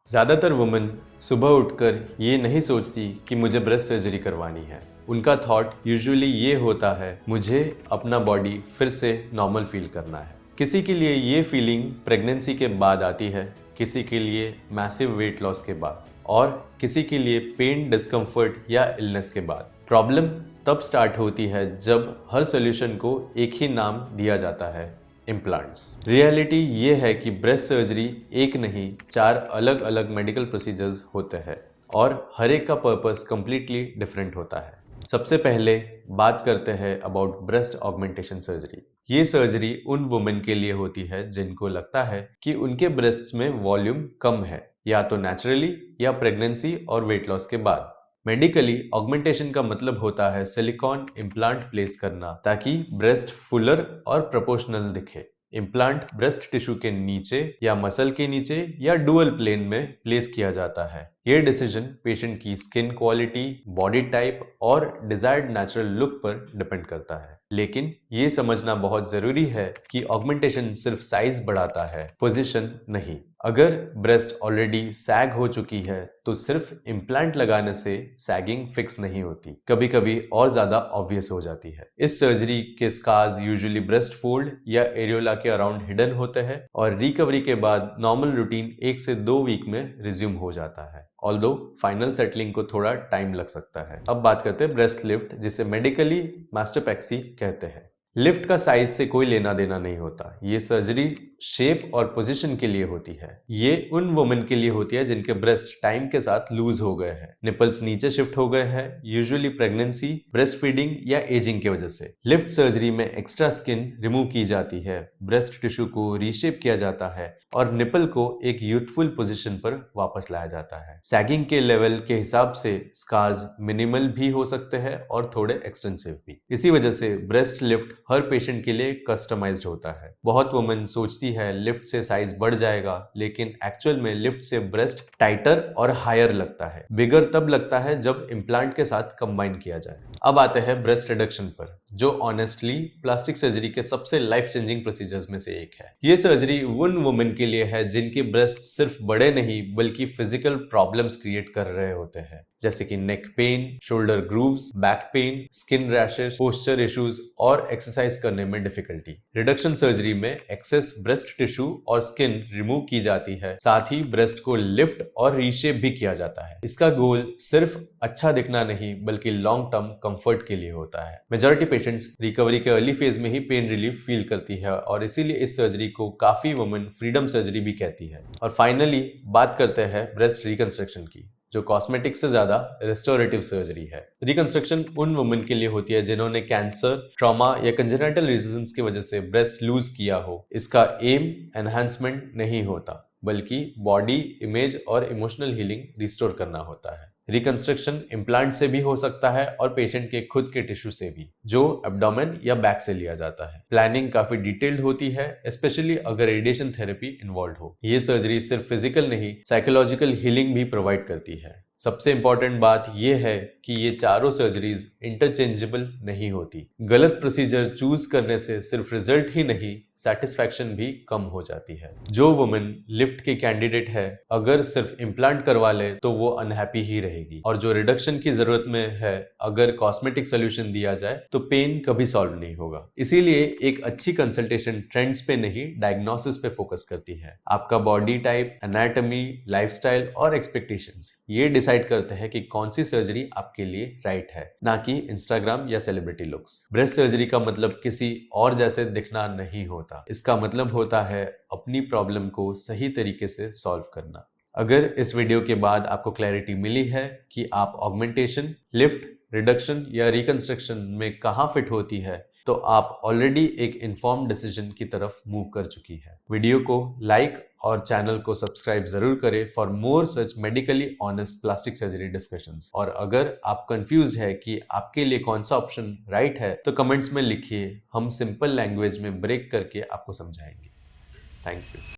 ज़्यादातर वुमेन सुबह उठकर ये नहीं सोचती कि मुझे ब्रेस्ट सर्जरी करवानी है। उनका थॉट यूजुअली ये होता है, मुझे अपना बॉडी फिर से नॉर्मल फील करना है। किसी के लिए ये फीलिंग प्रेगनेंसी के बाद आती है, किसी के लिए मैसिव वेट लॉस के बाद और किसी के लिए पेन, डिस्कम्फर्ट या इलनेस के बाद। प्रॉब्लम तब स्टार्ट होती है जब हर सोल्यूशन को एक ही नाम दिया जाता है, इम्प्लांट्स। रियलिटी ये है कि ब्रेस्ट सर्जरी एक नहीं 4 अलग अलग मेडिकल प्रोसीजर्स होते हैं और हर एक का पर्पस कंप्लीटली डिफरेंट होता है। सबसे पहले बात करते हैं अबाउट ब्रेस्ट ऑगमेंटेशन सर्जरी। ये सर्जरी उन वुमेन के लिए होती है जिनको लगता है कि उनके ब्रेस्ट्स में वॉल्यूम कम है, या तो नेचुरली या प्रेगनेंसी और वेट लॉस के बाद। मेडिकली ऑगमेंटेशन का मतलब होता है सिलिकॉन इम्प्लांट प्लेस करना ताकि ब्रेस्ट फुलर और प्रोपोर्शनल दिखे। इम्प्लांट ब्रेस्ट टिश्यू के नीचे या मसल के नीचे या डुअल प्लेन में प्लेस किया जाता है। ये डिसीजन पेशेंट की स्किन क्वालिटी, बॉडी टाइप और डिजायर्ड नेचुरल लुक पर डिपेंड करता है। लेकिन ये समझना बहुत जरूरी है कि ऑगमेंटेशन सिर्फ साइज बढ़ाता है, पोजीशन नहीं। अगर ब्रेस्ट ऑलरेडी सैग हो चुकी है तो सिर्फ इम्प्लांट लगाने से सैगिंग फिक्स नहीं होती, कभी कभी और ज्यादा ऑब्वियस हो जाती है। इस सर्जरी के स्कार्स यूजुअली ब्रेस्ट फोल्ड या एरियोला के अराउंड हिडन होते हैं और रिकवरी के बाद नॉर्मल रूटीन 1 से 2 वीक में रिज्यूम हो जाता है, ऑल्दो फाइनल सेटलिंग को थोड़ा टाइम लग सकता है। अब बात करते हैं ब्रेस्ट लिफ्ट, जिसे मेडिकली मास्टरपेक्सी कहते हैं। लिफ्ट का साइज से कोई लेना देना नहीं होता। ये सर्जरी शेप और पोजीशन के लिए होती है। ये उन वुमेन के लिए होती है जिनके ब्रेस्ट टाइम के साथ लूज हो गए हैं, निपल्स नीचे शिफ्ट हो गए हैं, यूजुअली प्रेगनेंसी, ब्रेस्ट फीडिंग या एजिंग की वजह से। लिफ्ट सर्जरी में एक्स्ट्रा स्किन रिमूव की जाती है, ब्रेस्ट टिश्यू को रीशेप किया जाता है और निपल को एक यूथफुल पोजीशन पर वापस लाया जाता है। सैगिंग के लेवल के हिसाब से स्कार्स मिनिमल भी हो सकते हैं और थोड़े एक्सटेंसिव भी। इसी वजह से ब्रेस्ट लिफ्ट हर पेशेंट के लिए कस्टमाइज्ड होता है। बहुत वुमेन सोचती है लिफ्ट से साइज बढ़ जाएगा, लेकिन एक्चुअल में लिफ्ट से ब्रेस्ट टाइटर और हायर लगता है। बिगर तब लगता है जब इम्प्लांट के साथ कंबाइन किया जाए। अब आते हैं ब्रेस्ट रिडक्शन पर, जो ऑनेस्टली प्लास्टिक सर्जरी के सबसे लाइफ चेंजिंग प्रोसीजर्स में से एक है। ये सर्जरी उन वुमेन के लिए है जिनके ब्रेस्ट सिर्फ बड़े नहीं बल्कि फिजिकल प्रॉब्लम्स क्रिएट कर रहे होते हैं, जैसे कि neck pain, shoulder grooves, back pain, skin rashes, posture issues और एक्सरसाइज करने में डिफिकल्टी। रिडक्शन सर्जरी में एक्सेस ब्रेस्ट टिश्यू और स्किन रिमूव की जाती है, साथ ही ब्रेस्ट को लिफ्ट और रीशेप भी किया जाता है। इसका गोल सिर्फ अच्छा दिखना नहीं बल्कि लॉन्ग टर्म कंफर्ट के लिए होता है। मेजॉरिटी पेशेंट्स रिकवरी के अर्ली फेज में ही पेन रिलीफ फील करती है और इसीलिए इस सर्जरी को काफी वुमेन फ्रीडम सर्जरी भी कहती है। और फाइनली बात करते हैं ब्रेस्ट रिकंस्ट्रक्शन की, जो कॉस्मेटिक से ज्यादा रेस्टोरेटिव सर्जरी है। रिकंस्ट्रक्शन उन वुमेन के लिए होती है जिन्होंने कैंसर, ट्रॉमा या कंजेनिटल रीजंस की वजह से ब्रेस्ट लूज किया हो। इसका एम एनहांसमेंट नहीं होता बल्कि बॉडी इमेज और इमोशनल हीलिंग रिस्टोर करना होता है। रिकंस्ट्रक्शन इम्प्लांट से भी हो सकता है और पेशेंट के खुद के टिश्यू से भी, जो एब्डोमेन या बैक से लिया जाता है। प्लानिंग काफी डिटेल्ड होती है, स्पेशली अगर रेडिएशन थेरेपी इन्वॉल्व हो। ये सर्जरी सिर्फ फिजिकल नहीं, साइकोलॉजिकल हीलिंग भी प्रोवाइड करती है। सबसे इंपॉर्टेंट बात यह है कि ये चारों सर्जरीज इंटरचेंजेबल नहीं होती। गलत प्रोसीजर चूज करने से सिर्फ रिजल्ट ही नहीं, सेटिस्फैक्शन भी कम हो जाती है। जो वुमेन लिफ्ट के कैंडिडेट है, अगर सिर्फ इम्प्लांट करवा ले तो वो अनहैप्पी ही रहेगी, और जो रिडक्शन की जरूरत में है, अगर कॉस्मेटिक सोल्यूशन दिया जाए तो पेन कभी सॉल्व नहीं होगा। इसीलिए एक अच्छी कंसल्टेशन ट्रेंड्स पे नहीं, डायग्नोसिस पे फोकस करती है। आपका बॉडी टाइप, एनाटॉमी, लाइफस्टाइल और एक्सपेक्टेशंस ये डिसाइड करते हैं कि कौन सी सर्जरी आपके लिए राइट है, ना कि इंस्टाग्राम या सेलिब्रिटी लुक्स। ब्रेस्ट सर्जरी का मतलब किसी और जैसे दिखना नहीं होता। इसका मतलब होता है अपनी प्रॉब्लम को सही तरीके से सॉल्व करना। अगर इस वीडियो के बाद आपको क्लैरिटी मिली है कि आप ऑगमेंटेशन, लिफ्ट, रिडक्शन या रिकंस्ट्रक्शन में कहां फिट होती है, तो आप ऑलरेडी एक इन्फॉर्म्ड डिसीजन की तरफ मूव कर चुकी है। वीडियो को लाइक और चैनल को सब्सक्राइब जरूर करें for more such medically honest plastic surgery discussions. और अगर आप कंफ्यूज्ड है कि आपके लिए कौन सा ऑप्शन राइट है, तो कमेंट्स में लिखिए, हम सिंपल लैंग्वेज में ब्रेक करके आपको समझाएंगे। Thank you.